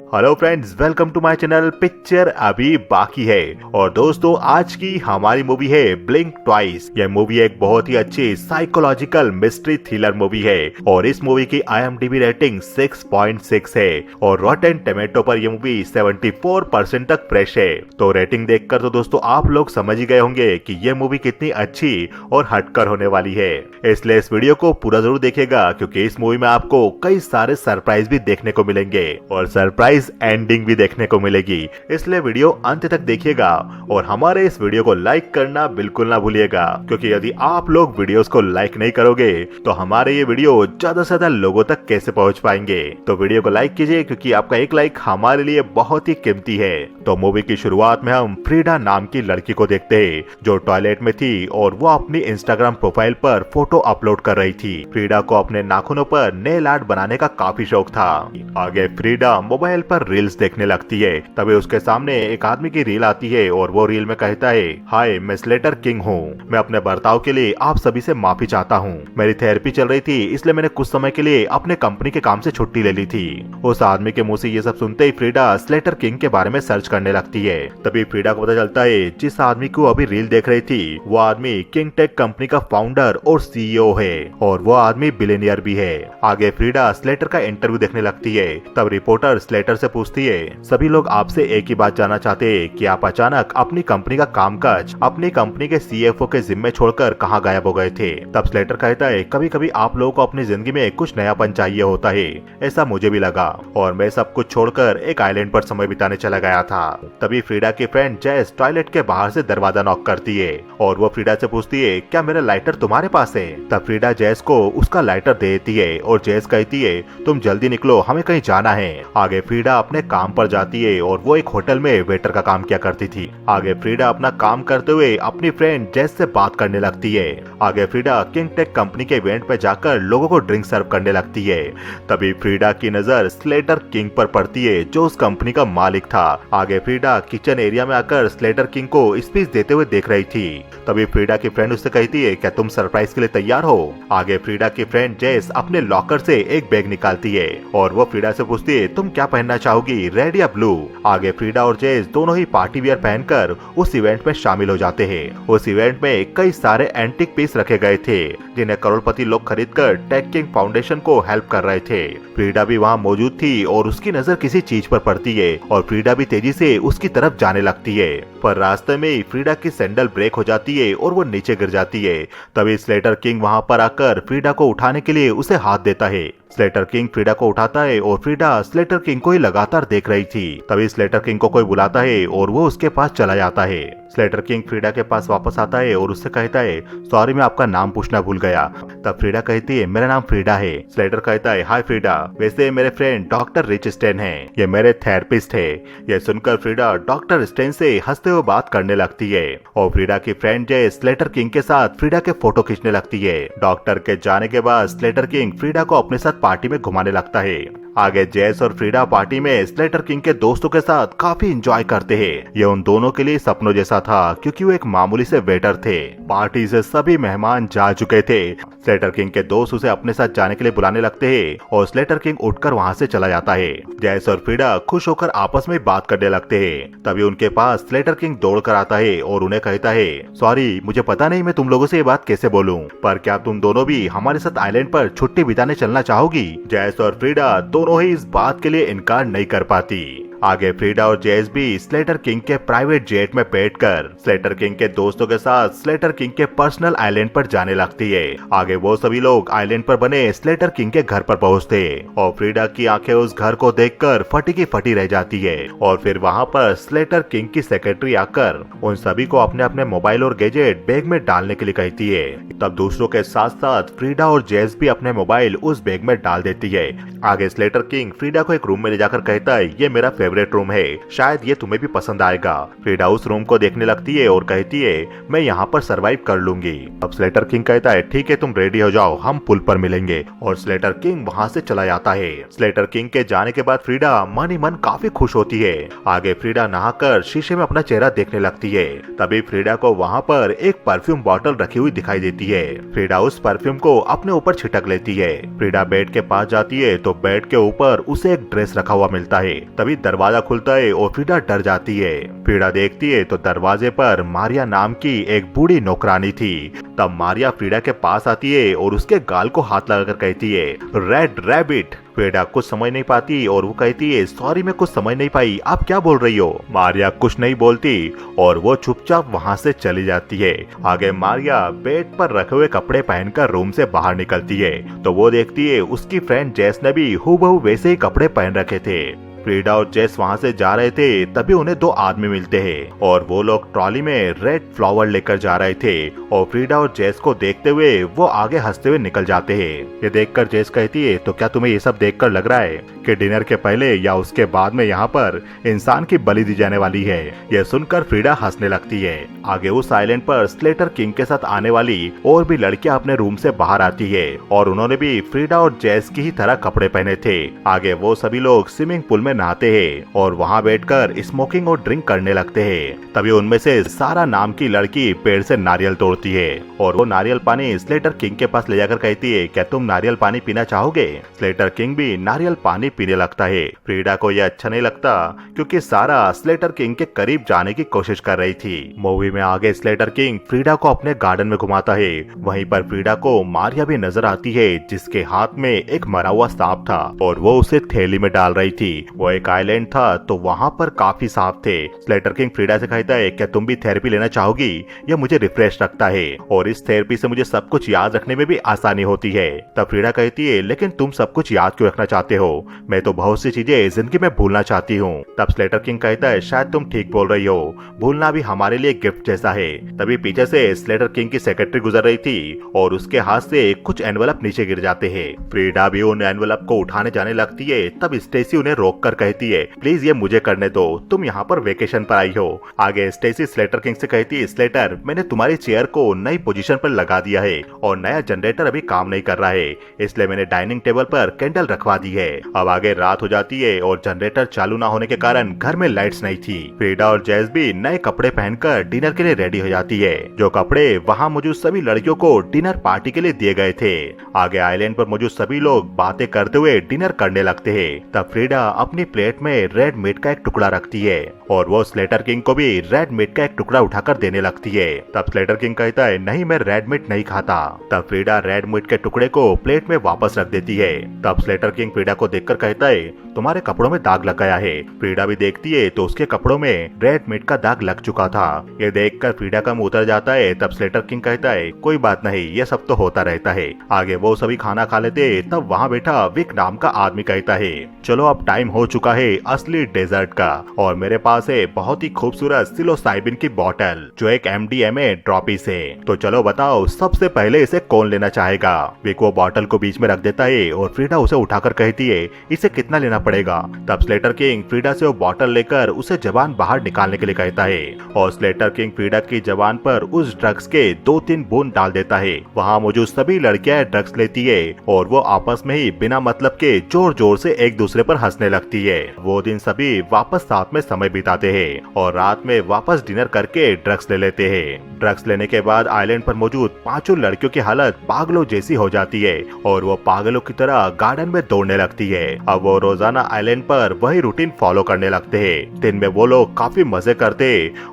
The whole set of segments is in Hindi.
Hello friends, welcome to my channel. Picture अभी बाकी है। और दोस्तों, आज की हमारी मूवी है ब्लिंक ट्वाइस। यह मूवी एक बहुत ही अच्छी साइकोलॉजिकल मिस्ट्री थ्रिलर मूवी है और इस मूवी की IMDb रेटिंग 6.6 है और रॉटेन टमेटो पर यह मूवी 74% तक फ्रेश है। तो रेटिंग देखकर तो दोस्तों आप लोग समझ ही गए होंगे कि यह मूवी कितनी अच्छी और हटकर होने वाली है। इसलिए इस वीडियो को पूरा जरूर देखिएगा क्योंकि इस मूवी में आपको कई सारे सरप्राइज भी देखने को मिलेंगे और सरप्राइज एंडिंग भी देखने को मिलेगी। इसलिए वीडियो अंत तक देखिएगा और हमारे इस वीडियो को लाइक करना बिल्कुल ना भूलिएगा क्योंकि यदि आप लोग वीडियोस को लाइक नहीं करोगे तो हमारे ये वीडियो ज्यादा से ज्यादा लोगों तक कैसे पहुंच पाएंगे। तो वीडियो को लाइक कीजिए क्योंकि आपका एक लाइक हमारे लिए बहुत ही कीमती है। तो मूवी की शुरुआत में हम फ्रीडा नाम की लड़की को देखते हैं जो टॉयलेट में थी और वो अपनी इंस्टाग्राम प्रोफाइल पर फोटो अपलोड कर रही थी। फ्रीडा को अपने नाखूनों पर नेल आर्ट बनाने का काफी शौक था। आगे फ्रीडा मोबाइल पर रील्स देखने लगती है। तभी उसके सामने एक आदमी की रील आती है और वो रील में कहता है, हाय मैं स्लेटर किंग हूँ। मैं अपने बर्ताव के लिए आप सभी से माफी चाहता हूँ। मेरी थेरेपी चल रही थी इसलिए मैंने कुछ समय के लिए अपने कंपनी के काम से छुट्टी ले ली थी। उस आदमी के मुंह से ये सब सुनते ही फ्रीडा स्लेटर किंग के बारे में सर्च करने लगती है। तभी फ्रीडा को पता चलता है जिस आदमी को अभी रील देख रही थी वो आदमी किंग टेक कंपनी का फाउंडर और CEO है और वो आदमी बिलियनियर भी है। आगे फ्रीडा स्लेटर का इंटरव्यू देखने लगती है। तब रिपोर्टर स्लेटर से पूछती है, सभी लोग आपसे एक ही बात जानना चाहते हैं कि आप अचानक अपनी कंपनी का कामकाज अपनी कंपनी के CFO के जिम्मे छोड़कर कहां गायब हो गए थे। तब स्लेटर कहता है, कभी कभी आप लोगों को अपनी जिंदगी में कुछ नयापन चाहिए होता है। ऐसा मुझे भी लगा और मैं सब कुछ छोड़कर एक आइलैंड पर समय बिताने चला गया था। तभी फ्रीडा की फ्रेंड जैस टॉयलेट के बाहर से दरवाजा नॉक करती है और वो फ्रीडा से पूछती है, क्या मेरा लाइटर तुम्हारे पास है? तब फ्रीडा जैस को उसका लाइटर दे देती है और जैस कहती है, तुम जल्दी निकलो, हमें कहीं जाना है। आगे फ्रीडा अपने काम पर जाती है और वो एक होटल में वेटर का काम किया करती थी। आगे फ्रीडा अपना काम करते हुए अपनी फ्रेंड जैस से बात करने लगती है। आगे फ्रीडा किंग टेक कंपनी के इवेंट पे जाकर लोगों को ड्रिंक सर्व करने लगती है। तभी फ्रीडा की नजर स्लेटर किंग पर पड़ती है जो उस कंपनी का मालिक था। आगे फ्रीडा किचन एरिया में आकर स्लेटर किंग को स्पीच देते हुए देख रही थी। तभी फ्रीडा की फ्रेंड उससे कहती है, क्या तुम सरप्राइज के लिए तैयार हो? आगे फ्रीडा की फ्रेंड जैस अपने लॉकर से एक बैग निकालती है और वो फ्रीडा से पूछती है, तुम क्या पहनना चाहोगी, रेड या ब्लू? आगे फ्रीडा और जैस दोनों ही पार्टी वियर पहनकर उस इवेंट में शामिल हो जाते हैं। उस इवेंट में कई सारे एंटीक पीस रखे गए थे जिन्हें करोड़पति लोग खरीदकर टेक किंग फाउंडेशन को हेल्प कर रहे थे। फ्रीडा भी वहाँ मौजूद थी और उसकी नजर किसी चीज पर पड़ती है और फ्रीडा भी तेजी से उसकी तरफ जाने लगती है। पर रास्ते में फ्रीडा की सैंडल ब्रेक हो जाती है और वो नीचे गिर जाती है। तभी स्लेटर किंग वहाँ पर आकर फ्रीडा को उठाने के लिए उसे हाथ देता है। स्लेटर किंग फ्रीडा को उठाता है और फ्रीडा स्लेटर किंग को ही लगातार देख रही थी। तभी स्लेटर किंग को कोई बुलाता है और वो उसके पास चला जाता है। स्लेटर किंग फ्रीडा के पास वापस आता है और उससे कहता है, सॉरी मैं आपका नाम पूछना भूल गया। तब फ्रीडा कहती है, मेरा नाम फ्रीडा है। स्लेटर कहता है, हाय फ्रीडा, वैसे मेरे फ्रेंड डॉक्टर रिच स्टेन है, ये मेरे थेरेपिस्ट है। यह सुनकर फ्रीडा डॉक्टर स्टेन से हंसते हुए बात करने लगती है और फ्रीडा की फ्रेंड जय स्लेटर किंग के साथ फ्रीडा के फोटो खींचने लगती है। डॉक्टर के जाने के बाद स्लेटर किंग फ्रीडा को अपने साथ पार्टी में घुमाने लगता है। आगे जैस और फ्रीडा पार्टी में स्लेटर किंग के दोस्तों के साथ काफी एंजॉय करते हैं। ये उन दोनों के लिए सपनों जैसा था क्योंकि वो एक मामूली से वेटर थे। पार्टी से सभी मेहमान जा चुके थे। स्लेटर किंग के दोस्त उसे अपने साथ जाने के लिए बुलाने लगते हैं और स्लेटर किंग उठकर वहाँ से चला जाता है। जैस और फ्रीडा खुश होकर आपस में बात करने लगते हैं। तभी उनके पास स्लेटर किंग दौड़ कर आता है और उन्हें कहता है, सॉरी मुझे पता नहीं मैं तुम लोगों से ये बात कैसे बोलूं, पर क्या तुम दोनों भी हमारे साथ आइलैंड पर छुट्टी बिताने चलना चाहोगी? जैस और फ्रीडा दोनों ही इस बात के लिए इनकार नहीं कर पाती। आगे फ्रीडा और जैस भी स्लेटर किंग के प्राइवेट जेट में बैठकर स्लेटर किंग के दोस्तों के साथ स्लेटर किंग के पर्सनल आइलैंड पर जाने लगती है। आगे वो सभी लोग आइलैंड पर बने स्लेटर किंग के घर पर पहुंचते और फ्रीडा की आंखें उस घर को देखकर फटी की फटी रह जाती है। और फिर वहां पर स्लेटर किंग की सेक्रेटरी आकर उन सभी को अपने अपने मोबाइल और गैजेट बैग में डालने के लिए कहती है। तब दूसरों के साथ साथ फ्रीडा और जैस भी अपने मोबाइल उस बैग में डाल देती है। आगे स्लेटर किंग फ्रीडा को एक रूम में ले जाकर कहता है, ये मेरा फेवरेट रूम है, शायद ये तुम्हें भी पसंद आएगा। फ्रीडा उस रूम को देखने लगती है और कहती है मैं यहाँ पर सरवाइव कर लूंगी। अब स्लेटर किंग कहता है ठीक है तुम रेडी हो जाओ, हम पुल पर मिलेंगे, और स्लेटर किंग वहाँ से चला जाता है। स्लेटर किंग के जाने के बाद फ्रीडा मन ही मन काफी खुश होती है। आगे फ्रीडा नहाकर शीशे में अपना चेहरा देखने लगती है। तभी फ्रीडा को वहाँ पर एक परफ्यूम बॉटल रखी हुई दिखाई देती है। फ्रीडा उस परफ्यूम को अपने ऊपर छिटक लेती है। फ्रीडा बेड के पास जाती है तो बेड के ऊपर उसे एक ड्रेस रखा हुआ मिलता है। तभी दरवाजा खुलता है और फ्रीडा डर जाती है। फ्रीडा देखती है तो दरवाजे पर मारिया नाम की एक बूढ़ी नौकरानी थी। तब मारिया फ्रीडा के पास आती है और उसके गाल को हाथ लगाकर कहती है रेड रैबिट। फ्रीडा कुछ समझ नहीं पाती और वो कहती है सॉरी मैं कुछ समझ नहीं पाई, आप क्या बोल रही हो। मारिया कुछ नहीं बोलती और वो चुपचाप वहाँ से चली जाती है। आगे मारिया बेड पर रखे हुए कपड़े पहनकर रूम से बाहर निकलती है तो वो देखती है उसकी फ्रेंड जेस ने भी हूबहू वैसे ही कपड़े पहन रखे थे। फ्रीडा और जेस वहाँ से जा रहे थे तभी उन्हें दो आदमी मिलते हैं और वो लोग ट्रॉली में रेड फ्लावर लेकर जा रहे थे और फ्रीडा और जेस को देखते हुए वो आगे हंसते हुए निकल जाते हैं। ये देखकर जेस कहती है तो क्या तुम्हें ये सब देखकर लग रहा है कि डिनर के पहले या उसके बाद में यहाँ पर इंसान की बलि दी जाने वाली है। यह सुनकर फ्रीडा हंसने लगती है। आगे उस आइलैंड पर स्लेटर किंग के साथ आने वाली और भी लड़कियां अपने रूम से बाहर आती है और उन्होंने भी फ्रीडा और जेस की ही तरह कपड़े पहने थे। आगे वो सभी लोग स्विमिंग पूल में नहाते हैं और वहाँ बैठकर स्मोकिंग और ड्रिंक करने लगते हैं। तभी उनमें से सारा नाम की लड़की पेड़ से नारियल तोड़ती है और वो नारियल पानी स्लेटर किंग के पास ले जाकर कहती है क्या तुम नारियल पानी पीना चाहोगे। स्लेटर किंग भी नारियल पानी पीने लगता है। फ्रीडा को यह अच्छा नहीं लगता क्योंकि सारा स्लेटर किंग के करीब जाने की कोशिश कर रही थी। मूवी में आगे स्लेटर किंग फ्रीडा को अपने गार्डन में घुमाता है। वहीं पर फ्रीडा को मारिया भी नजर आती है जिसके हाथ में एक मरा हुआ सांप था और वो उसे थैली में डाल रही थी। वो एक आइलैंड था तो वहाँ पर काफी सांप थे। स्लेटर किंग फ्रीडा से कहता है क्या तुम भी थेरेपी लेना चाहोगी, यह मुझे रिफ्रेश रखता है और इस थेरेपी से मुझे सब कुछ याद रखने में भी आसानी होती है। तब फ्रीडा कहती है लेकिन तुम सब कुछ याद क्यों रखना चाहते हो, मैं तो बहुत सी चीजें जिंदगी में भूलना चाहती हूँ। तब स्लेटर किंग कहता है शायद तुम ठीक बोल रही हो, भूलना भी हमारे लिए गिफ्ट जैसा है। तभी पीछे से स्लेटर किंग की सेक्रेटरी गुजर रही थी और उसके हाथ से कुछ एनवलप नीचे गिर जाते हैं। फ्रीडा भी उन एनवलप को उठाने जाने लगती है। तब स्टेसी उन्हें रोक कर कहती है प्लीज ये मुझे करने दो, तुम यहाँ पर वेकेशन पर आई हो। आगे स्टेसी स्लेटर किंग से कहती है स्लेटर मैंने तुम्हारी चेयर को नई पोजीशन पर लगा दिया है और नया जनरेटर अभी काम नहीं कर रहा है, इसलिए मैंने डाइनिंग टेबल पर कैंडल रखवा दी है। अब आगे रात हो जाती है और जनरेटर चालू ना होने के कारण घर में लाइट्स नहीं थी। फ्रीडा और जैस भी नए कपड़े पहनकर डिनर के लिए रेडी हो जाती है, जो कपड़े वहाँ मौजूद सभी लड़कियों को डिनर पार्टी के लिए दिए गए थे। आगे आइलैंड पर मौजूद सभी लोग बातें करते हुए डिनर करने लगते हैं। तब फ्रीडा अपनी प्लेट में रेड मीट का एक टुकड़ा रखती है और वो स्लेटर किंग को भी रेड मीट का एक टुकड़ा उठाकर देने लगती है। तब स्लेटर किंग कहता है नहीं मैं रेड मीट नहीं खाता। तब फ्रीडा रेड मीट के टुकड़े को प्लेट में वापस रख देती है। तब स्लेटर किंग फ्रीडा को देखकर कहता है तुम्हारे कपड़ों में दाग लग गया है। फ्रीडा भी देखती है तो उसके कपड़ों में रेड मीट का दाग लग चुका था। ये देखकर फ्रीडा का मुंह उतर जाता है। तब स्लेटर किंग कहता है कोई बात नहीं, ये सब तो होता रहता है। आगे वो सभी खाना खा लेते। तब वहाँ बैठा विक नाम का आदमी कहता है चलो अब टाइम हो चुका है असली डेजर्ट का और मेरे पास है बहुत ही खूबसूरत सिलोसाइबिन की बोतल जो एक MDMA ड्रॉपीज है, तो चलो बताओ सबसे पहले इसे कौन लेना चाहेगा। विक वो बोतल को बीच में रख देता है और फ्रीडा उसे उठाकर कहती है इसे कितना लेना पड़ेगा। तब स्लेटर किंग फ्रीडा से वो बोतल लेकर उसे जबान बाहर निकालने के लिए कहता है और स्लेटर किंग फ्रीडा की जबान पर उस ड्रग्स के 2-3 बूंद डाल देता है। वहाँ मौजूद सभी लड़कियां ड्रग्स लेती है और वो आपस में ही बिना मतलब के जोर जोर से एक दूसरे पर हंसने लगती है। वो दिन सभी वापस साथ में समय बिताते हैं और रात में वापस डिनर करके ड्रग्स ले लेते हैं। ड्रग्स लेने के बाद आइलैंड पर मौजूद 5 लड़कियों की हालत पागलों जैसी हो जाती है और वो पागलों की तरह गार्डन में दौड़ने लगती है। अब वो रोजाना आइलैंड पर वही रूटीन फॉलो करने लगते हैं। दिन में वो लोग काफी मजे करते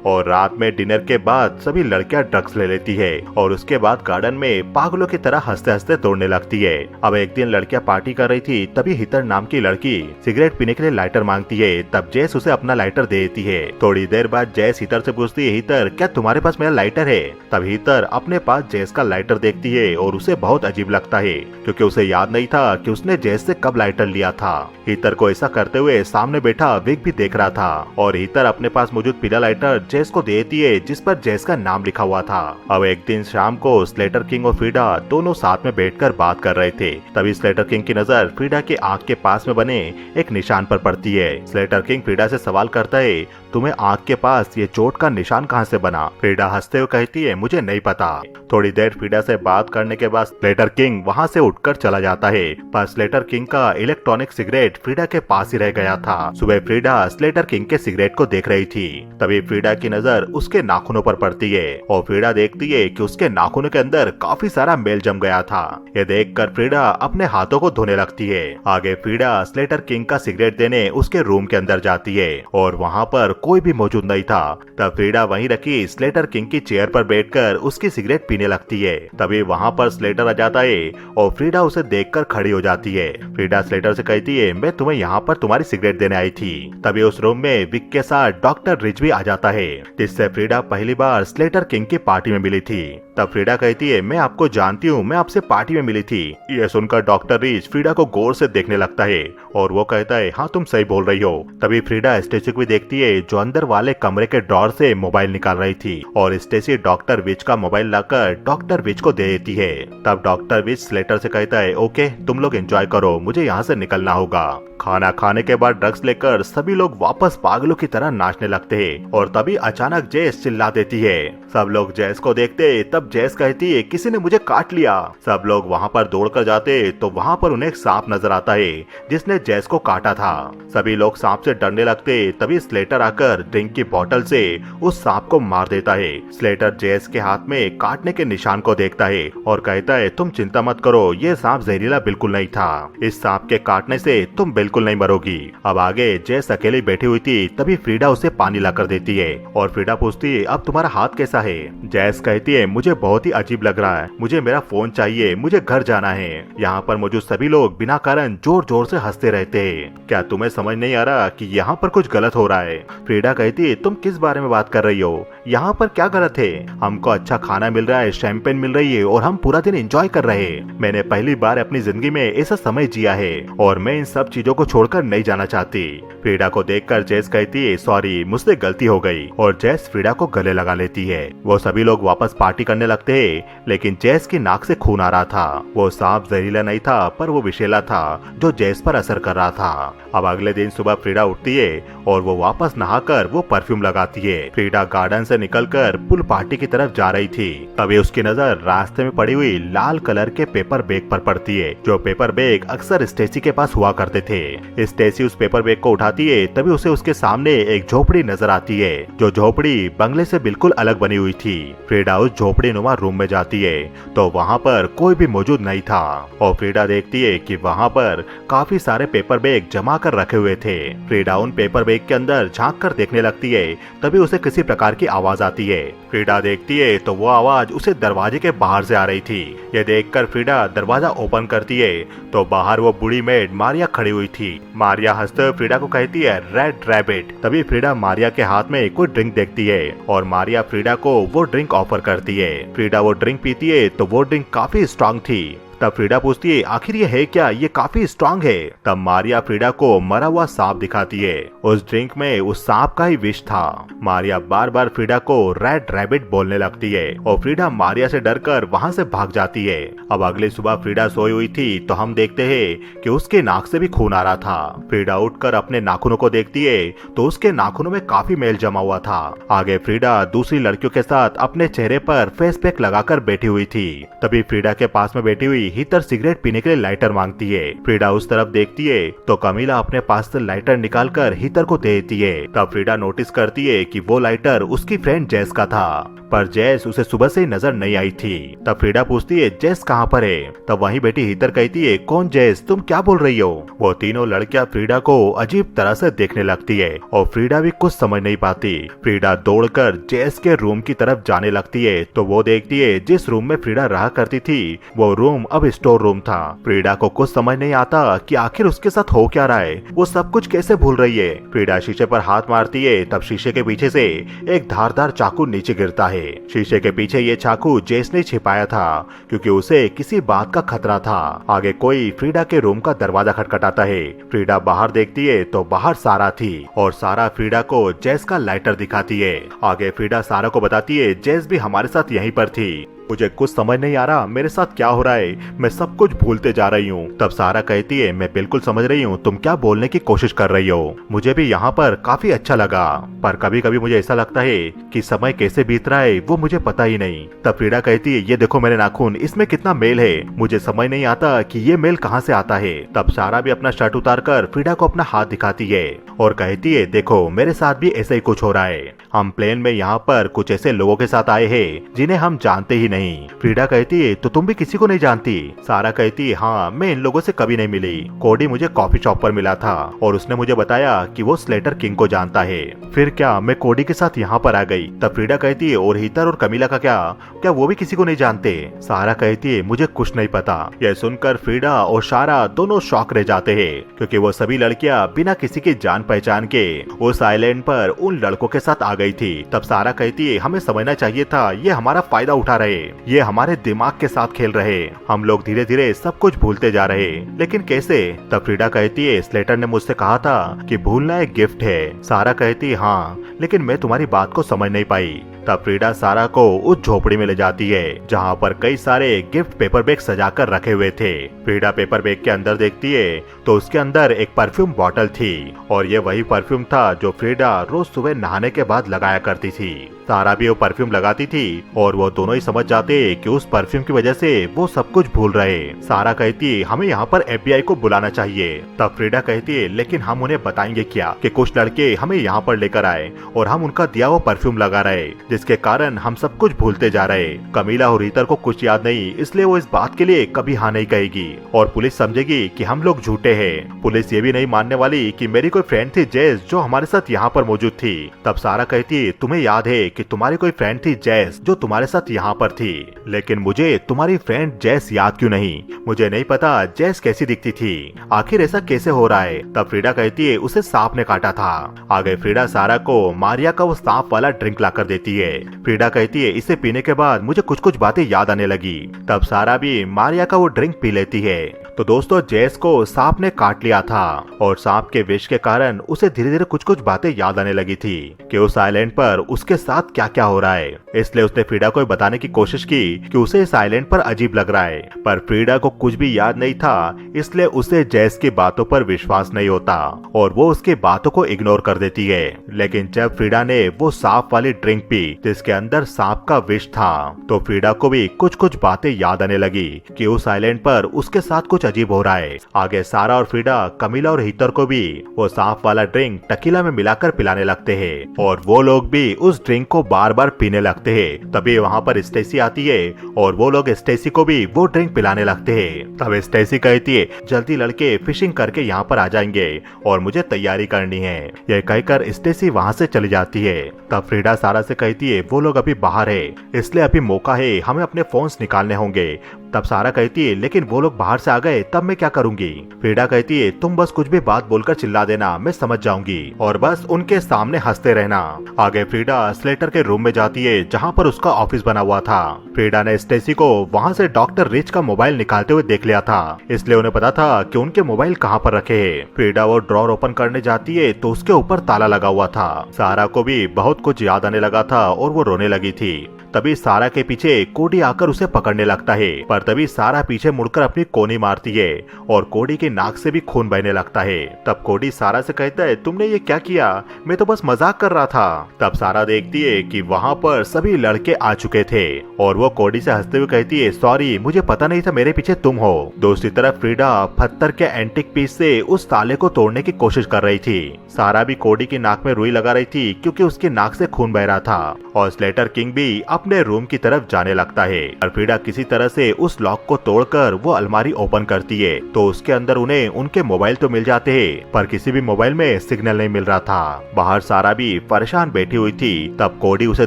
और रात में डिनर के बाद सभी लड़कियां ड्रग्स ले लेती है और उसके बाद गार्डन में पागलों की तरह हंसते हंसते दौड़ने लगती है। अब एक दिन लड़कियां पार्टी कर रही थी तभी हितर नाम की लड़की सिगरेट पीने के लिए लाइटर मांगती है। तब जैस उसे अपना लाइटर दे देती है। थोड़ी देर बाद जैस हितर से पूछती है हितर क्या तुम्हारे पास मेरा लाइटर है। तब हितर अपने पास जैस का लाइटर देखती है और उसे बहुत अजीब लगता है क्योंकि उसे याद नहीं था कि उसने जैस से कब लाइटर लिया था। हितर को ऐसा करते हुए सामने बैठा विक भी देख रहा था और हितर अपने पास मौजूद पीला लाइटर जैस को दे देती है जिस पर जैस का नाम लिखा हुआ था। अब एक दिन शाम को स्लेटर किंग और फ्रीडा दोनों साथ में बैठकर बात कर रहे थे। तभी स्लेटर किंग की नजर फ्रीडा की आंख के पास में बने एक निशान पर पड़ती है। स्लेटर किंग फ्रीडा से सवाल करता है, तुम्हें आंख के पास ये चोट का निशान कहाँ से बना? फ्रीडा हंसते हुए कहती है, मुझे नहीं पता। थोड़ी देर फ्रीडा से बात करने के बाद स्लेटर किंग वहाँ से उठकर चला जाता है, पर स्लेटर किंग का इलेक्ट्रॉनिक सिगरेट फ्रीडा के पास ही रह गया था। सुबह फ्रीडा स्लेटर किंग के सिगरेट को देख रही थी, तभी फ्रीडा की नजर उसके नाखूनों पर पड़ती है और फ्रीडा देखती है कि उसके नाखूनों के अंदर काफी सारा मेल जम गया था। ये देखकर फ्रीडा अपने हाथों को धोने लगती है। आगे फ्रीडा स्लेटर किंग का सिगरेट देने उसके रूम के अंदर जाती है और वहाँ पर कोई भी मौजूद नहीं था। तब फ्रीडा वहीं रखी स्लेटर किंग की चेयर पर बैठकर उसकी सिगरेट पीने लगती है। तभी वहाँ पर स्लेटर आ जाता है और फ्रीडा उसे देखकर खड़ी हो जाती है। फ्रीडा स्लेटर से कहती है, मैं तुम्हें यहाँ पर तुम्हारी सिगरेट देने आई थी। तभी उस रूम में विक के साथ डॉक्टर रिच भी आ जाता है, जिससे फ्रीडा पहली बार स्लेटर किंग की पार्टी में मिली थी। तब फ्रीडा कहती है, मैं आपको जानती हूँ, मैं आपसे पार्टी में मिली थी। यह सुनकर डॉक्टर रिच फ्रीडा को गौर से देखने लगता है और वो कहता है, हाँ तुम सही बोल रही हो। तभी फ्रीडा स्टेसी को भी देखती है, जो अंदर वाले कमरे के ड्रॉर से मोबाइल निकाल रही थी और स्टेसी डॉक्टर विच का मोबाइल लाकर डॉक्टर विच को दे देती है। तब डॉक्टर विच स्लेटर से कहता है, ओके तुम लोग एंजॉय करो, मुझे यहाँ से निकलना होगा। खाना खाने के बाद ड्रग्स लेकर सभी लोग वापस पागलों की तरह नाचने लगते हैं और तभी अचानक जेस चिल्ला देती है। सब लोग जेस को देखते, तब जेस कहती है, किसी ने मुझे काट लिया। सब लोग वहाँ पर दौड़कर जाते तो वहाँ पर उन्हें एक सांप नजर आता है जिसने जेस को काटा था। सभी लोग सांप से डरने लगते, तभी स्लेटर आकर ड्रिंक की बोतल से उस सांप को मार देता है। स्लेटर जेस के हाथ में काटने के निशान को देखता है और कहता है, तुम चिंता मत करो, ये सांप जहरीला बिल्कुल नहीं था, इस सांप के काटने से तुम बिल्कुल नहीं मरोगी। अब आगे जेस अकेली बैठी हुई थी, तभी फ्रीडा उसे पानी लाकर देती है और फ्रीडा पूछती है, अब तुम्हारा हाथ कैसा है? जेस कहती है, मुझे बहुत ही अजीब लग रहा है, मुझे मेरा फोन चाहिए, मुझे घर जाना है। यहाँ पर मौजूद सभी लोग बिना कारण जोर जोर से हंसते रहते हैं। क्या तुम्हें समझ नहीं आ रहा कि यहाँ पर कुछ गलत हो रहा है? फ्रीडा कहती है, तुम किस बारे में बात कर रही हो? यहाँ पर क्या गलत है? हमको अच्छा खाना मिल रहा है, शैंपेन मिल रही है और हम पूरा दिन एंजॉय कर रहे हैं। मैंने पहली बार अपनी जिंदगी में ऐसा समय जिया है और मैं इन सब चीजों को छोड़कर नहीं जाना चाहती। फ्रीडा को देखकर जेस कहती है, सॉरी मुझसे गलती हो गई, और जेस फ्रीडा को गले लगा लेती है। वो सभी लोग वापस पार्टी करने लगते हैं, लेकिन जेस की नाक से खून आ रहा था। वो सांप जहरीला नहीं था, पर वो विषैला था जो जेस पर असर कर रहा था। अब अगले दिन सुबह फ्रीडा उठती है और वो वापस नहाकर वो परफ्यूम लगाती है। फ्रीडा गार्डन से निकलकर पुल पार्टी की तरफ जा रही थी, तभी उसकी नजर रास्ते में पड़ी हुई लाल कलर के पेपर बैग पर पड़ती है, जो पेपर बैग अक्सर स्टेसी के पास हुआ करते थे। स्टेसी उस पेपर बैग को उठाती है, तभी उसे उसके सामने एक झोपड़ी नजर आती है, जो झोपड़ी बंगले से बिल्कुल अलग बनी हुई थी। फ्रीडा उस झोपड़ी नुमा रूम में जाती है तो वहाँ पर कोई भी मौजूद नहीं था और फ्रीडा देखती है कि वहाँ पर काफी सारे पेपर बैग जमा कर रखे हुए थे। फ्रीडा उन पेपर बैग के अंदर झांक कर देखने लगती है, तभी उसे किसी प्रकार की आवाज आती है। फ्रीडा देखती है तो वो आवाज उसे दरवाजे के बाहर से आ रही थी। ये देखकर फ्रीडा दरवाजा ओपन करती है तो बाहर वो बूढ़ी मेड मारिया खड़ी हुई थी। मारिया हंसते हुए फ्रीडा को कहती है, रेड रैबिट। तभी फ्रीडा मारिया के हाथ में कोई ड्रिंक देखती है और मारिया फ्रीडा को वो ड्रिंक ऑफर करती है। फ्रीडा वो ड्रिंक पीती है तो वो ड्रिंक काफी स्ट्रांग थी। तब फ्रीडा पूछती है, आखिर ये है क्या? ये काफी स्ट्रांग है। तब मारिया फ्रीडा को मरा हुआ सांप दिखाती है। उस ड्रिंक में उस सांप का ही विष था। मारिया बार बार फ्रीडा को रेड रैबिट बोलने लगती है और फ्रीडा मारिया से डरकर वहाँ से भाग जाती है। अब अगली सुबह फ्रीडा सोई हुई थी तो हम देखते हैं कि उसके नाक से भी खून आ रहा था। फ्रीडा उठकर अपने नाखूनों को देखती है तो उसके नाखूनों में काफी मेल जमा हुआ था। आगे फ्रीडा दूसरी लड़कियों के साथ अपने चेहरे पर फेस पैक लगाकर बैठी हुई थी। तभी फ्रीडा के पास में बैठी हुई हीतर सिगरेट पीने के लिए लाइटर मांगती है। फ्रीडा उस तरफ देखती है तो कमीला अपने पास से लाइटर निकालकर हीतर को दे देती है। तब फ्रीडा नोटिस करती है कि वो लाइटर उसकी फ्रेंड जेस का था, पर जेस उसे सुबह से नजर नहीं आई थी। तब फ्रीडा पूछती है, जेस कहाँ पर है? तब वहीं बैठी हीतर कहती है, कौन जेस? तुम क्या बोल रही हो? वो तीनों लड़कियां फ्रीडा को अजीब तरह से देखने लगती है और फ्रीडा भी कुछ समझ नहीं पाती। फ्रीडा दौड़कर जेस के रूम की तरफ जाने लगती है तो वो देखती है जिस रूम में फ्रीडा रहा करती थी वो रूम अब स्टोर रूम था। फ्रीडा को कुछ समझ नहीं आता कि आखिर उसके साथ हो क्या रहा है, वो सब कुछ कैसे भूल रही है। फ्रीडा शीशे पर हाथ मारती है, तब शीशे के पीछे से एक धारदार चाकू नीचे गिरता है। शीशे के पीछे ये चाकू जेस ने छिपाया था क्योंकि उसे किसी बात का खतरा था। आगे कोई फ्रीडा के रूम का दरवाजा खटखटाता है। फ्रीडा बाहर देखती है तो बाहर सारा थी और सारा फ्रीडा को जेस का लाइटर दिखाती है। आगे फ्रीडा सारा को बताती है, जेस भी हमारे साथ यहीं पर थी। मुझे कुछ समझ नहीं आ रहा मेरे साथ क्या हो रहा है, मैं सब कुछ भूलते जा रही हूँ। तब सारा कहती है मैं बिल्कुल समझ रही हूँ तुम क्या बोलने की कोशिश कर रही हो, मुझे भी यहाँ पर काफी अच्छा लगा, पर कभी कभी मुझे ऐसा लगता है कि समय कैसे बीत रहा है वो मुझे पता ही नहीं। तब फ्रीडा कहती है ये देखो मेरे नाखून, इसमें कितना मेल है, मुझे समझ नहीं आता कि ये मेल कहाँ से आता है। तब सारा भी अपना शर्ट उतार कर फ्रीडा को अपना हाथ दिखाती है और कहती है देखो मेरे साथ भी ऐसा ही कुछ हो रहा है, हम प्लेन में यहाँ पर कुछ ऐसे लोगों के साथ आए हैं जिन्हें हम जानते ही नहीं। फ्रीडा कहती है तो तुम भी किसी को नहीं जानती। सारा कहती है हाँ, मैं इन लोगों से कभी नहीं मिली, कोडी मुझे कॉफी शॉप पर मिला था और उसने मुझे बताया कि वो स्लेटर किंग को जानता है, फिर क्या मैं कोडी के साथ यहाँ पर आ गई। तब फ्रीडा कहती है और हीटर और कमीला का क्या क्या वो भी किसी को नहीं जानते। सारा कहती है मुझे कुछ नहीं पता। यह सुनकर फ्रीडा और सारा दोनों शॉक रह जाते हैं क्योंकि वो सभी लड़कियां बिना किसी की जान पहचान के उस आइलैंड पर उन लड़कों के साथ आ गई थी। तब सारा कहती है हमें समझना चाहिए था ये हमारा फायदा उठा रहे, ये हमारे दिमाग के साथ खेल रहे, हम लोग धीरे धीरे सब कुछ भूलते जा रहे, लेकिन कैसे। तब फ्रीडा कहती है स्लेटर ने मुझसे कहा था कि भूलना एक गिफ्ट है। सारा कहती है हाँ, लेकिन मैं तुम्हारी बात को समझ नहीं पाई। तब फ्रीडा सारा को उस झोपड़ी में ले जाती है जहाँ पर कई सारे गिफ्ट पेपर बैग सजाकर रखे हुए थे। फ्रीडा पेपर बैग के अंदर देखती है तो उसके अंदर एक परफ्यूम बॉटल थी और ये वही परफ्यूम था जो फ्रीडा रोज सुबह नहाने के बाद लगाया करती थी। सारा भी वो परफ्यूम लगाती थी और वो दोनों ही समझ जाते कि उस परफ्यूम की वजह से वो सब कुछ भूल रहे। सारा कहती है हमें यहाँ पर FBI को बुलाना चाहिए। तब फ्रीडा कहती है लेकिन हम उन्हें बताएंगे क्या कि कुछ लड़के हमें यहाँ पर लेकर आए और हम उनका दिया वो परफ्यूम लगा रहे जिसके कारण हम सब कुछ भूलते जा रहे। कमीला और रीतर को कुछ याद नहीं, इसलिए वो इस बात के लिए कभी हाँ नहीं कहेगी और पुलिस समझेगी कि हम लोग झूठे हैं। पुलिस ये भी नहीं मानने वाली कि मेरी कोई फ्रेंड थी जैस जो हमारे साथ यहाँ पर मौजूद थी। तब सारा कहती है तुम्हें याद है कि तुम्हारी कोई फ्रेंड थी जैस जो तुम्हारे साथ यहाँ पर थी, लेकिन मुझे तुम्हारी फ्रेंड जैस याद क्यों नहीं, मुझे नहीं पता जैस कैसी दिखती थी, आखिर ऐसा कैसे हो रहा है। तब फ्रीडा कहती है उसे सांप ने काटा था। आगे फ्रीडा सारा को मारिया का वो सांप वाला ड्रिंक ला कर देती है। फ्रीडा कहती है इसे पीने के बाद मुझे कुछ कुछ बातें याद आने लगी। तब सारा भी मारिया का वो ड्रिंक पी लेती है। तो दोस्तों जैस को सांप ने काट लिया था और सांप के विष के कारण उसे धीरे धीरे कुछ कुछ बातें याद आने लगी थी कि उस आइलैंड पर उसके साथ क्या क्या हो रहा है। इसलिए उसने फ्रीडा को बताने की कोशिश की कि उसे इस आइलैंड पर अजीब लग रहा है, पर फ्रीडा को कुछ भी याद नहीं था, इसलिए उसे जैस की बातों पर विश्वास नहीं होता और वो उसकी बातों को इग्नोर कर देती है। लेकिन जब फ्रीडा ने वो सांप वाली ड्रिंक पी जिसके अंदर सांप का विष था तो फ्रीडा को भी कुछ कुछ बातें याद आने लगी कि उस आइलैंड पर उसके साथ कुछ अजीब हो रहा है। आगे सारा और फ्रीडा कमीला और हीतर को भी वो सांप वाला ड्रिंक टकीला में मिलाकर पिलाने लगते हैं और वो लोग भी उस ड्रिंक को बार बार पीने लगते हैं। तभी वहाँ पर स्टेसी आती है और वो लोग स्टेसी को भी वो ड्रिंक पिलाने लगते हैं। तब स्टेसी कहती है जल्दी लड़के फिशिंग करके यहाँ पर आ जाएंगे और मुझे तैयारी करनी है। यह कहकर स्टेसी वहाँ से चली जाती है। तब फ्रीडा सारा से कहती है वो लोग अभी बाहर है, इसलिए अभी मौका है, हमें अपने फोन्स निकालने होंगे। तब सारा कहती है लेकिन वो लोग बाहर से आ गए तब मैं क्या करूंगी। फ्रीडा कहती है तुम बस कुछ भी बात बोलकर चिल्ला देना, मैं समझ जाऊंगी और बस उनके सामने हंसते रहना। आगे फ्रीडा स्लेटर के रूम में जाती है जहाँ पर उसका ऑफिस बना हुआ था। फ्रीडा ने स्टेसी को वहाँ से डॉक्टर रिच का मोबाइल निकालते हुए देख लिया था, इसलिए उन्हें पता था कि उनके मोबाइल कहाँ पर रखे है। फ्रीडा वो ड्रॉर ओपन करने जाती है तो उसके ऊपर ताला लगा हुआ था। सारा को भी बहुत कुछ याद आने लगा था और वो रोने लगी थी। तभी सारा के पीछे कोडी आकर उसे पकड़ने लगता है, पर तभी सारा पीछे मुड़कर अपनी कोनी मारती है और कोडी की नाक से भी खून बहने लगता है। तब कोडी सारा से कहता है तुमने ये क्या किया, मैं तो बस मजाक कर रहा था। तब सारा देखती है कि वहाँ पर सभी लड़के आ चुके थे और वो कोडी से हंसते हुए कहती है सॉरी, मुझे पता नहीं था मेरे पीछे तुम हो। दूसरी तरफ फ्रीडा पत्थर के एंटिक पीस से उस ताले को तोड़ने की कोशिश कर रही थी। सारा भी कोडी की नाक में रुई लगा रही थी क्योंकि उसकी नाक से खून बह रहा था और स्लेटर किंग भी अपने रूम की तरफ जाने लगता है। और फ्रीडा किसी तरह से उस लॉक को तोड़कर वो अलमारी ओपन करती है तो उसके अंदर उन्हें उनके मोबाइल तो मिल जाते हैं, पर किसी भी मोबाइल में सिग्नल नहीं मिल रहा था। बाहर सारा भी परेशान बैठी हुई थी। तब कोडी उसे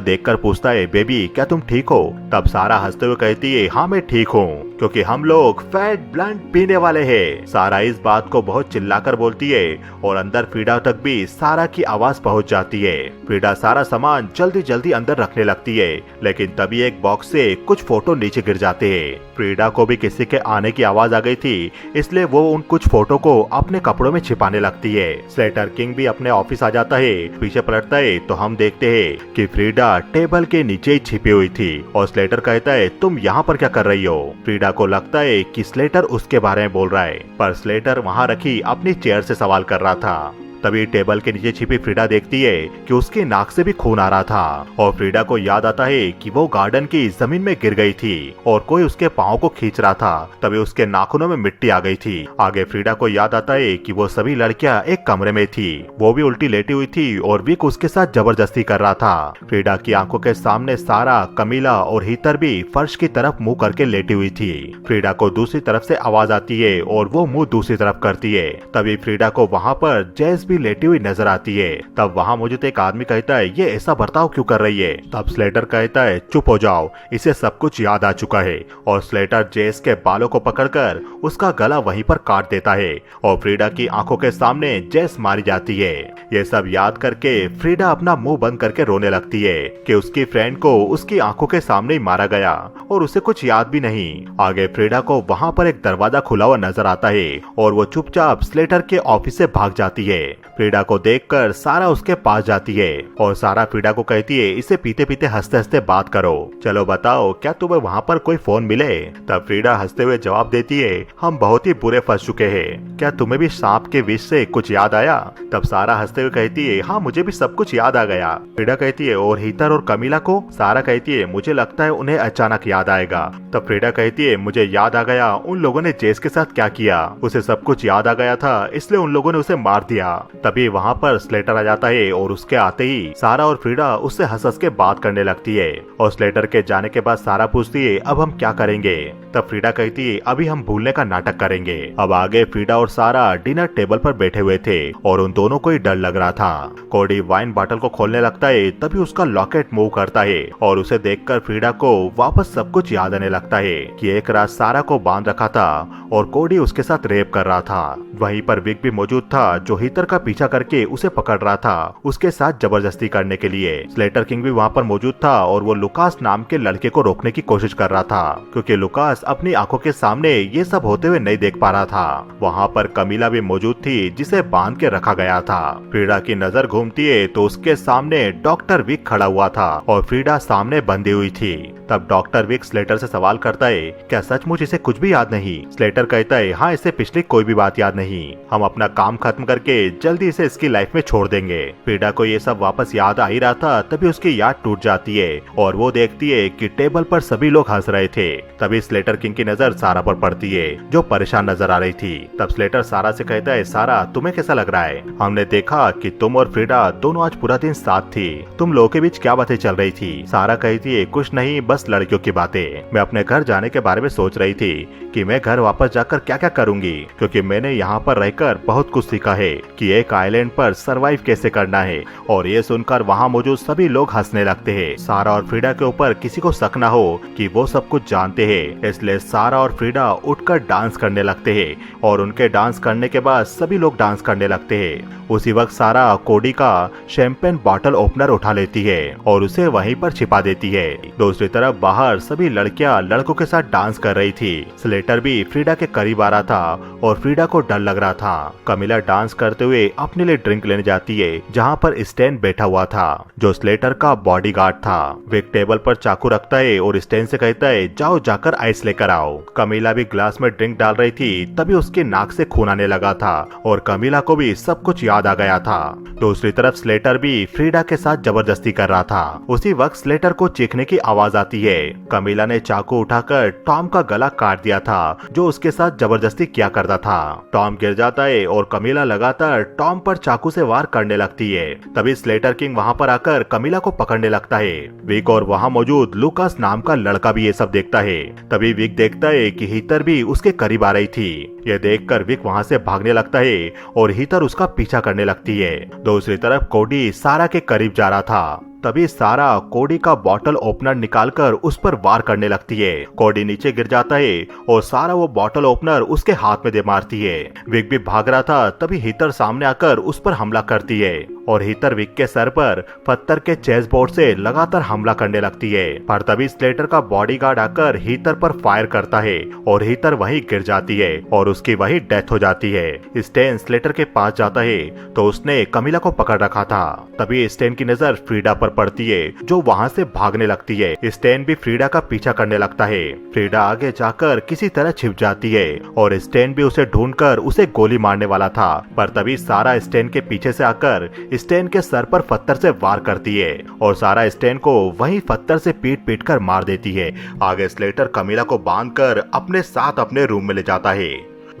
देखकर पूछता है बेबी क्या तुम ठीक हो। तब सारा हंसते हुए कहती है हाँ मैं ठीक हूँ। क्योंकि हम लोग फैट ब्लंट पीने वाले हैं। सारा इस बात को बहुत चिल्लाकर बोलती है और अंदर फ्रीडा तक भी सारा की आवाज पहुंच जाती है। फ्रीडा सारा सामान जल्दी जल्दी अंदर रखने लगती है, लेकिन तभी एक बॉक्स से कुछ फोटो नीचे गिर जाते हैं। फ्रीडा को भी किसी के आने की आवाज आ गई थी, इसलिए वो उन कुछ फोटो को अपने कपड़ों में छिपाने लगती है। स्लेटर किंग भी अपने ऑफिस आ जाता है। पीछे पलटता है तो हम देखते हैं कि फ्रीडा टेबल के नीचे ही छिपी हुई थी और स्लेटर कहता है तुम यहाँ पर क्या कर रही हो। फ्रीडा को लगता है कि स्लेटर उसके बारे में बोल रहा है, पर स्लेटर वहाँ रखी अपनी चेयर से सवाल कर रहा था। तभी टेबल के नीचे छिपी फ्रीडा देखती है कि उसकी नाक से भी खून आ रहा था और फ्रीडा को याद आता है कि वो गार्डन की जमीन में गिर गई थी और कोई उसके पाँव को खींच रहा था। तभी उसके नाखूनों में मिट्टी आ गई थी। आगे फ्रीडा को याद आता है कि वो सभी लड़कियां एक कमरे में थी, वो भी उल्टी लेटी हुई थी और विक उसके साथ जबरदस्ती कर रहा था। फ्रीडा की आंखों के सामने सारा, कमीला और हीतर भी फर्श की तरफ मुंह करके लेटी हुई थी। फ्रीडा को दूसरी तरफ से आवाज आती है और वो मुंह दूसरी तरफ करती है। तभी फ्रीडा को वहाँ पर जेस भी लेटी हुई नजर आती है। तब वहाँ मौजूद एक आदमी कहता है ये ऐसा बर्ताव क्यों कर रही है। तब स्लेटर कहता है चुप हो जाओ, इसे सब कुछ याद आ चुका है, और स्लेटर जेस के बालों को पकड़कर उसका गला वहीं पर काट देता है और फ्रीडा की आंखों के सामने जेस मारी जाती है। ये सब याद करके फ्रीडा अपना मुंह बंद करके रोने लगती है कि उसकी फ्रेंड को उसकी आंखों के सामने ही मारा गया और उसे कुछ याद भी नहीं। आगे फ्रीडा को वहाँ पर एक दरवाजा खुला हुआ नजर आता है और वो चुपचाप स्लेटर के ऑफिस से भाग जाती है। फ्रीडा को देखकर सारा उसके पास जाती है और सारा फ्रीडा को कहती है इसे पीते पीते हंसते हंसते बात करो, चलो बताओ क्या तुम्हें वहाँ पर कोई फोन मिले। तब फ्रीडा हंसते हुए जवाब देती है हम बहुत ही बुरे फंस चुके हैं, क्या तुम्हें भी सांप के विष से कुछ याद आया। तब सारा हंसते हुए कहती है हाँ मुझे भी सब कुछ याद आ गया। फ्रीडा कहती है और हीतर और कमीला को। सारा कहती है मुझे लगता है उन्हें अचानक याद आएगा। तब फ्रीडा कहती है मुझे याद आ गया उन लोगों ने जेस के साथ क्या किया, उसे सब कुछ याद आ गया था इसलिए उन लोगों ने उसे मार दिया। तभी वहाँ पर स्लेटर आ जाता है और उसके आते ही सारा और फ्रीडा उससे हंस हंस के बात करने लगती है और स्लेटर के जाने के बाद सारा पूछती है अब हम क्या करेंगे। तब फ्रीडा कहती है अभी हम भूलने का नाटक करेंगे। अब आगे फ्रीडा और सारा डिनर टेबल पर बैठे हुए थे और उन दोनों को ही डर लग रहा था। कोडी वाइन बॉटल को खोलने लगता है, तभी उसका लॉकेट मूव करता है और उसे देखकर फ्रीडा को वापस सब कुछ याद आने लगता है कि एक रात सारा को बांध रखा था और कोडी उसके साथ रेप कर रहा था। वहीं पर विक भी मौजूद था जो हीतर का पीछा करके उसे पकड़ रहा था उसके साथ जबरदस्ती करने के लिए। स्लेटर किंग भी वहाँ पर मौजूद था और वो लुकास नाम के लड़के को रोकने की कोशिश कर रहा था क्योंकि लुकास अपनी आंखों के सामने ये सब होते हुए नहीं देख पा रहा था। वहाँ पर कमीला भी मौजूद थी जिसे बांध के रखा गया था। फ्रीडा की नजर घूमती है तो उसके सामने डॉक्टर विक खड़ा हुआ था और फ्रीडा सामने बंधी हुई थी। तब डॉक्टर विक स्लेटर से सवाल करता है क्या सचमुच इसे कुछ भी याद नहीं। स्लेटर कहता है हाँ इसे पिछली कोई भी बात याद नहीं, हम अपना काम खत्म करके जल्दी इसे इसकी लाइफ में छोड़ देंगे। फ्रीडा को ये सब वापस याद आ ही रहा था तभी उसकी याद टूट जाती है और वो देखती है कि टेबल पर सभी लोग हंस रहे थे। तभी स्लेटर किंग की नजर सारा पर पड़ती है जो परेशान नजर आ रही थी। तब स्लेटर सारा से कहता है सारा तुम्हें कैसा लग रहा है, हमने देखा कि तुम और फ्रीडा दोनों आज पूरा दिन साथ थी, तुम लोगों के बीच क्या बातें चल रही थी। सारा कहती है कुछ नहीं बस लड़कियों की बातें, मैं अपने घर जाने के बारे में सोच रही थी कि मैं घर वापस जाकर क्या क्या करूंगी क्योंकि मैंने यहाँ पर रहकर बहुत कुछ सीखा है कि एक आइलैंड पर सरवाइव कैसे करना है। और ये सुनकर वहाँ मौजूद सभी लोग हंसने लगते हैं। सारा और फ्रीडा के ऊपर किसी को शक न हो कि वो सब कुछ जानते हैं, इसलिए सारा और फ्रीडा उठकर डांस करने लगते हैं और उनके डांस करने के बाद सभी लोग डांस करने लगते हैं। उसी वक्त सारा कोडी का शैंपेन बॉटल ओपनर उठा लेती है और उसे वहीं पर छिपा देती है। दूसरी तरफ बाहर सभी लड़कियां लड़कों के साथ डांस कर रही थी। स्लेटर भी फ्रीडा के करीब आ रहा था और फ्रीडा को डर लग रहा था। कमीला डांस करते हुए अपने लिए ड्रिंक लेने जाती है जहाँ पर स्टैन बैठा हुआ था जो स्लेटर का बॉडीगार्ड था। विक टेबल पर चाकू रखता है और स्टैन से कहता है जाओ जाकर आइस लेकर आओ। कमीला भी ग्लास में ड्रिंक डाल रही थी तभी उसकी नाक से खून आने लगा था और कमीला को भी सब कुछ याद आ गया था। दूसरी तरफ स्लेटर भी फ्रीडा के साथ जबरदस्ती कर रहा था। उसी वक्त स्लेटर को चीखने की आवाज आती है। कमीला ने चाकू उठाकर टॉम का गला काट दिया था जो उसके साथ जबरदस्ती किया करता था। टॉम गिर जाता है और कमीला लगातार टॉम पर चाकू से वार करने लगती है। तभी स्लेटर किंग वहाँ पर आकर कमीला को पकड़ने लगता है। विक और वहाँ मौजूद लुकास नाम का लड़का भी ये सब देखता है। तभी विक देखता है कि हीतर भी उसके करीब आ रही थी। यह देखकर विक वहाँ से भागने लगता है और हीतर उसका पीछा करने लगती है। दूसरी तरफ कोडी सारा के करीब जा रहा था। तभी सारा कोडी का बॉटल ओपनर निकालकर उस पर वार करने लगती है। कोडी नीचे गिर जाता है और सारा वो बॉटल ओपनर उसके हाथ में दे मारती है। विक भी भाग रहा था, तभी हीथर सामने आकर उस पर हमला करती है और हीथर विक के सर पर पत्थर के चेस बोर्ड से लगातार हमला करने लगती है। पर तभी स्लेटर का बॉडीगार्ड आकर हीथर पर फायर करता है और हीथर वहीं गिर जाती है और उसकी वहीं डेथ हो जाती है। स्टेन स्लेटर के पास जाता है तो उसने कमिला को पकड़ रखा था। तभी स्टेन की नजर फ्रीडा पर पड़ती है जो वहाँ से भागने लगती है। स्टेन भी फ्रीडा का पीछा करने लगता है। फ्रीडा आगे जाकर किसी तरह छिप जाती है और स्टेन भी उसे ढूंढकर उसे गोली मारने वाला था, पर तभी सारा स्टेन के पीछे से आकर स्टेन के सर पर पत्थर से वार करती है और सारा स्टेन को वहीं पत्थर से पीट पीट कर मार देती है। आगे स्लेटर कमिला को बांधकर अपने साथ अपने रूम में ले जाता है।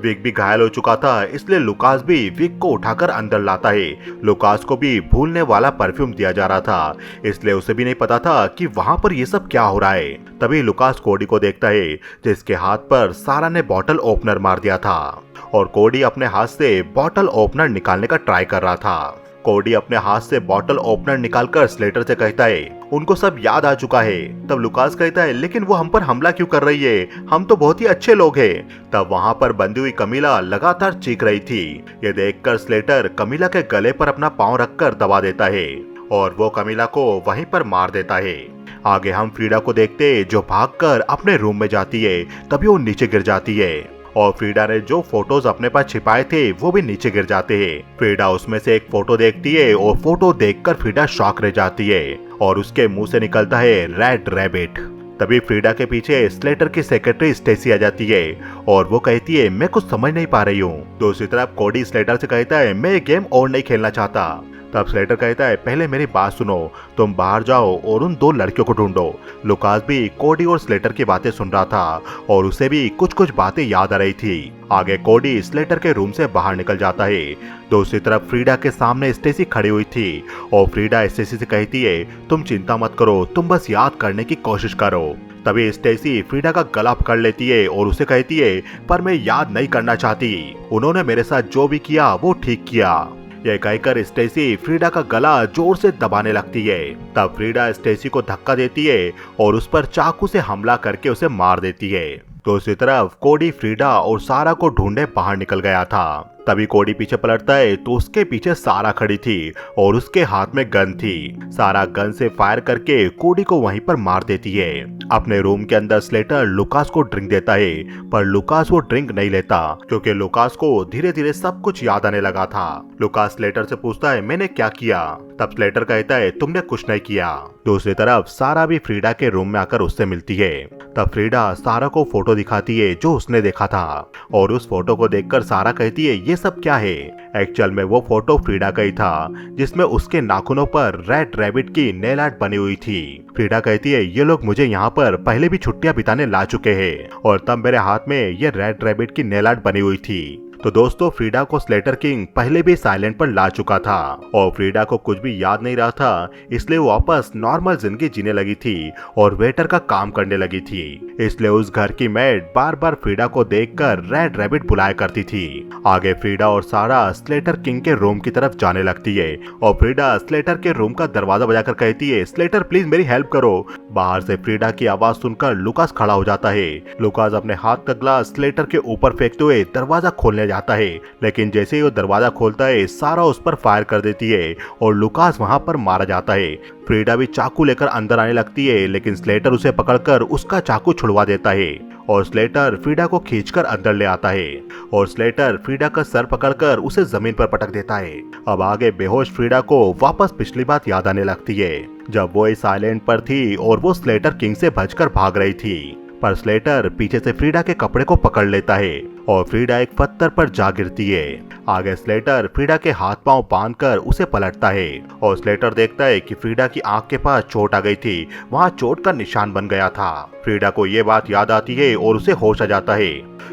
विक भी घायल हो चुका था, इसलिए लुकास भी विक को उठाकर अंदर लाता है। लुकास को भी भूलने वाला परफ्यूम दिया जा रहा था, इसलिए उसे भी नहीं पता था कि वहाँ पर ये सब क्या हो रहा है। तभी लुकास कोडी को देखता है जिसके हाथ पर सारा ने बॉटल ओपनर मार दिया था और कोडी अपने हाथ से बॉटल ओपनर निकालने का ट्राई कर रहा था। कोडी अपने हाथ से बॉटल ओपनर निकालकर स्लेटर से कहता है उनको सब याद आ चुका है। तब लुकास कहता है लेकिन वो हम पर हमला क्यों कर रही है, हम तो बहुत ही अच्छे लोग हैं। तब वहाँ पर बंधी हुई कमिला लगातार चीख रही थी। ये देखकर स्लेटर कमिला के गले पर अपना पांव रखकर दबा देता है और वो कमिला को वहीं पर मार देता है। आगे हम फ्रीडा को देखते जो भागकर अपने रूम में जाती है, तभी वो नीचे गिर जाती है और फ्रीडा ने जो फोटोज अपने पास छिपाए थे वो भी नीचे गिर जाते हैं। फ्रीडा उसमें से एक फोटो देखती है और फोटो देखकर फ्रीडा शॉक रह जाती है और उसके मुंह से निकलता है रेड रैबिट। तभी फ्रीडा के पीछे स्लेटर की सेक्रेटरी स्टेसी आ जाती है और वो कहती है मैं कुछ समझ नहीं पा रही हूँ। दूसरी तरफ कोडी स्लेटर से कहता है मैं ये गेम और नहीं खेलना चाहता। तब स्लेटर कहता है पहले मेरी बात सुनो, तुम बाहर जाओ और उन 2 लड़कियों को ढूंढो। लुकास भी कोडी और स्लेटर की बातें सुन रहा था और उसे भी कुछ कुछ बातें याद आ रही थी। आगे कोडी स्लेटर के रूम से बाहर निकल जाता है। दूसरी तरफ फ्रीडा के सामने स्टेसी खड़ी हुई थी और फ्रीडा स्टेसी से कहती है तुम चिंता मत करो, तुम बस याद करने की कोशिश करो। तभी स्टेसी फ्रीडा का गला पकड़ लेती है और उसे कहती है पर मैं याद नहीं करना चाहती, उन्होंने मेरे साथ जो भी किया वो ठीक किया। यह कहकर स्टेसी फ्रीडा का गला जोर से दबाने लगती है। तब फ्रीडा स्टेसी को धक्का देती है और उस पर चाकू से हमला करके उसे मार देती है। दूसरी तरफ कोडी फ्रीडा और सारा को ढूंढे बाहर निकल गया था। तभी कोडी पीछे पलटता है तो उसके पीछे सारा खड़ी थी और उसके हाथ में गन थी। सारा गन से फायर करके कोडी को वहीं पर मार देती है। अपने रूम के अंदर स्लेटर लुकास को ड्रिंक देता है, पर लुकास वो ड्रिंक नहीं लेता क्योंकि लुकास को धीरे धीरे सब कुछ याद आने लगा था। लुकास स्लेटर से पूछता है मैंने क्या किया? तब स्लेटर कहता है तुमने कुछ नहीं किया। दूसरी तरफ सारा भी फ्रीडा के रूम में आकर उससे मिलती है। तब फ्रीडा सारा को फोटो दिखाती है जो उसने देखा था और उस फोटो को देखकर सारा कहती है ये सब क्या है? एक्चुअल में वो फोटो फ्रीडा का ही था जिसमें उसके नाखूनों पर रेड रैबिट की नेल आर्ट बनी हुई थी। फ्रीडा कहती है ये लोग मुझे यहाँ पर पहले भी छुट्टियां बिताने ला चुके हैं और तब मेरे हाथ में ये रेड रैबिट की नेल आर्ट बनी हुई थी। तो दोस्तों फ्रीडा को स्लेटर किंग पहले भी साइलेंट पर ला चुका था और फ्रीडा को कुछ भी याद नहीं रहा था, इसलिए वो वापस नॉर्मल जिंदगी जीने लगी थी और वेटर का काम करने लगी थी। इसलिए उस घर की मेड बार बार फ्रीडा को देखकर रेड रैबिट बुलाया करती थी। आगे फ्रीडा और सारा स्लेटर किंग के रूम की तरफ जाने लगती है और फ्रीडा स्लेटर के रूम का दरवाजा बजाकर कहती है स्लेटर प्लीज मेरी हेल्प करो। बाहर से फ्रीडा की आवाज सुनकर लुकास खड़ा हो जाता है। लुकास अपने हाथ का ग्लास स्लेटर के ऊपर फेंकते हुए दरवाजा खोलने जाता है, लेकिन जैसे ही वो दरवाजा खोलता है सारा उस पर फायर कर देती है और लुकास वहां पर मारा जाता है। फ्रीडा भी चाकू लेकर अंदर आने लगती है, लेकिन स्लेटर उसे पकड़कर उसका चाकू छुड़वा देता है और स्लेटर फ्रीडा को खींचकर अंदर ले आता है और स्लेटर फ्रीडा का सर पकड़कर उसे जमीन पर पटक देता है। अब आगे बेहोश फ्रीडा को वापस पिछली बात याद आने लगती है जब वो इस आइलैंड पर थी और वो स्लेटर किंग से बचकर भाग रही थी, पर स्लेटर पीछे से फ्रीडा के कपड़े को पकड़ लेता है और फ्रीडा एक पत्थर पर जा गिरती है। आगे स्लेटर फ्रीडा के हाथ पांव बांधकर उसे पलटता है और स्लेटर देखता है कि फ्रीडा की आंख के पास चोट आ गई थी, वहां चोट का निशान बन गया था। फ्रीडा को ये बात याद आती है और उसे होश आ जाता है।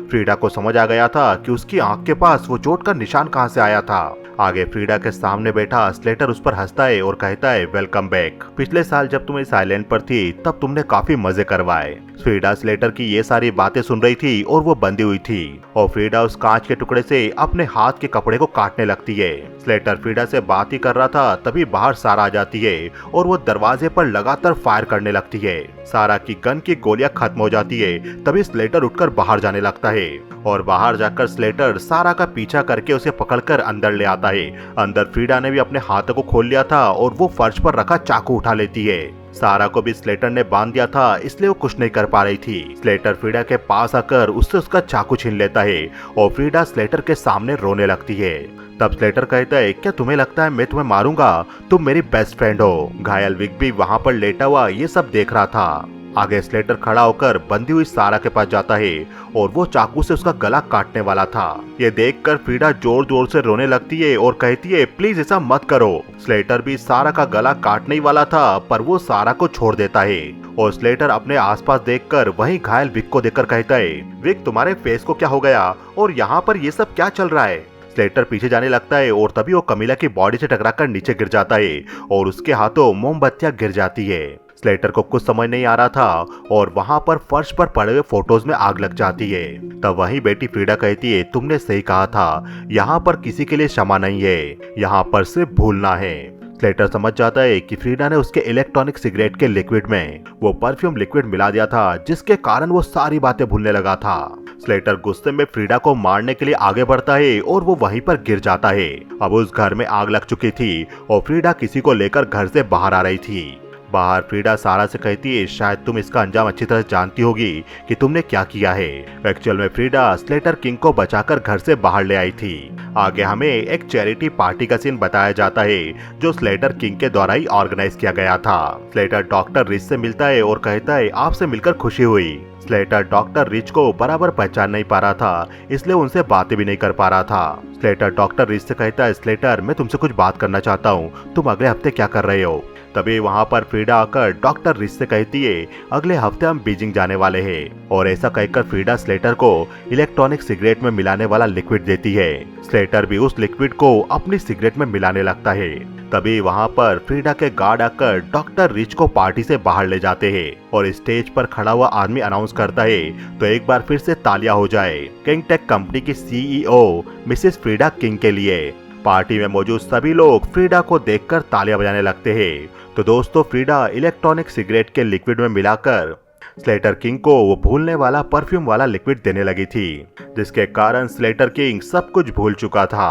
फ्रीडा को समझ आ गया था कि उसकी आंख के पास वो चोट का निशान कहां से आया था। आगे फ्रीडा के सामने बैठा स्लेटर उस पर हंसता है और कहता है वेलकम बैक। पिछले साल जब तुम इस आइलैंड पर थी तब तुमने काफी मजे करवाए। फ्रीडा स्लेटर की ये सारी बातें सुन रही थी और वो बंधी हुई थी और फ्रीडा उस कांच के टुकड़े से अपने हाथ के कपड़े को काटने लगती है। स्लेटर फ्रीडा से बात ही कर रहा था तभी बाहर सारा आ जाती है और वो दरवाजे पर लगातार फायर करने लगती है। सारा की गन की गोलियां खत्म हो जाती है तभी स्लेटर उठकर बाहर जाने लगता है और बाहर जाकर स्लेटर सारा का पीछा करके उसे पकड़कर अंदर ले आता है। अंदर फ्रीडा ने भी अपने हाथों को खोल लिया था और वो फर्श पर रखा चाकू उठा लेती है। सारा को भी स्लेटर ने बांध दिया था इसलिए वो कुछ नहीं कर पा रही थी। स्लेटर फ्रीडा के पास आकर उससे उसका चाकू छीन लेता है और फ्रीडा स्लेटर के सामने रोने लगती है। तब स्लेटर कहता है क्या तुम्हें लगता है मैं तुम्हें मारूंगा? तुम मेरी बेस्ट फ्रेंड हो। घायल विक भी वहाँ पर लेटा हुआ ये सब देख रहा था। आगे स्लेटर खड़ा होकर बंधी हुई सारा के पास जाता है और वो चाकू से उसका गला काटने वाला था। ये देखकर फ्रीडा जोर जोर से रोने लगती है और कहती है प्लीज ऐसा मत करो। स्लेटर भी सारा का गला काटने ही वाला था पर वो सारा को छोड़ देता है और स्लेटर अपने आसपास देखकर वहीं घायल विक को देखकर कहता है विक तुम्हारे फेस को क्या हो गया और यहाँ पर ये सब क्या चल रहा है? स्लेटर पीछे जाने लगता है और तभी वो कमीला की बॉडी से टकराकर नीचे गिर जाता है और उसके हाथों मोमबत्तियां गिर जाती है। स्लेटर को कुछ समझ नहीं आ रहा था और वहां पर फर्श पर पड़े हुए फोटोज में आग लग जाती है। तब वहीं बेटी फ्रीडा कहती है तुमने सही कहा था, यहाँ पर किसी के लिए क्षमा नहीं है, यहाँ पर सिर्फ भूलना है। स्लेटर समझ जाता है कि फ्रीडा ने उसके इलेक्ट्रॉनिक सिगरेट के लिक्विड में वो परफ्यूम लिक्विड मिला दिया था जिसके कारण वो सारी बातें भूलने लगा था। स्लेटर गुस्से में फ्रीडा को मारने के लिए आगे बढ़ता है और वो वहीं पर गिर जाता है। अब उस घर में आग लग चुकी थी और फ्रीडा किसी को लेकर घर से बाहर आ रही थी। बाहर फ्रीडा सारा से कहती है शायद तुम इसका अंजाम अच्छी तरह जानती होगी कि तुमने क्या किया है। एक्चुअल में फ्रीडा स्लेटर किंग को बचाकर घर से बाहर ले आई थी। आगे हमें एक चैरिटी पार्टी का सीन बताया जाता है जो स्लेटर किंग के द्वारा ही ऑर्गेनाइज किया गया था। स्लेटर डॉक्टर रिच से मिलता है और कहता है आपसे मिलकर खुशी हुई। स्लेटर डॉक्टर रिच को बराबर पहचान नहीं पा रहा था इसलिए उनसे बातें भी नहीं कर पा रहा था। स्लेटर डॉक्टर रिच से कहता है स्लेटर मैं तुमसे कुछ बात करना चाहता हूँ, तुम अगले हफ्ते क्या कर रहे हो? तभी वहाँ पर फ्रीडा आकर डॉक्टर रिच से कहती है अगले हफ्ते हम बीजिंग जाने वाले हैं और ऐसा कहकर फ्रीडा स्लेटर को इलेक्ट्रॉनिक सिगरेट में मिलाने वाला लिक्विड देती है। स्लेटर भी उस लिक्विड को अपनी सिगरेट में मिलाने लगता है। तभी वहाँ पर फ्रीडा के गार्ड आकर डॉक्टर रिच को पार्टी से बाहर ले जाते हैं और स्टेज पर खड़ा हुआ आदमी अनाउंस करता है तो एक बार फिर से तालियां हो जाए किंग टेक कंपनी की सीईओ मिसेस फ्रीडा किंग के लिए। पार्टी में मौजूद सभी लोग फ्रीडा को देखकर तालियां बजाने लगते हैं। तो दोस्तों फ्रीडा इलेक्ट्रॉनिक सिगरेट के लिक्विड में मिलाकर स्लेटर किंग को वो भूलने वाला परफ्यूम वाला लिक्विड देने लगी थी जिसके कारण स्लेटर किंग सब कुछ भूल चुका था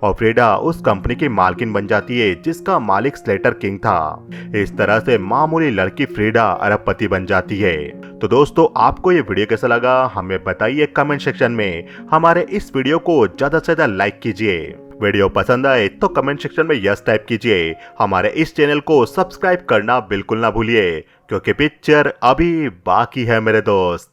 और फ्रीडा उस कंपनी की मालकिन बन जाती है जिसका मालिक स्लेटर किंग था। इस तरह से मामूली लड़की फ्रीडा अरबपति बन जाती है। तो दोस्तों आपको ये वीडियो कैसा लगा हमें बताइए कमेंट सेक्शन में। हमारे इस वीडियो को ज्यादा से ज्यादा लाइक कीजिए। वीडियो पसंद आए तो कमेंट सेक्शन में यस टाइप कीजिए। हमारे इस चैनल को सब्सक्राइब करना बिल्कुल ना भूलिए क्योंकि पिक्चर अभी बाकी है मेरे दोस्त।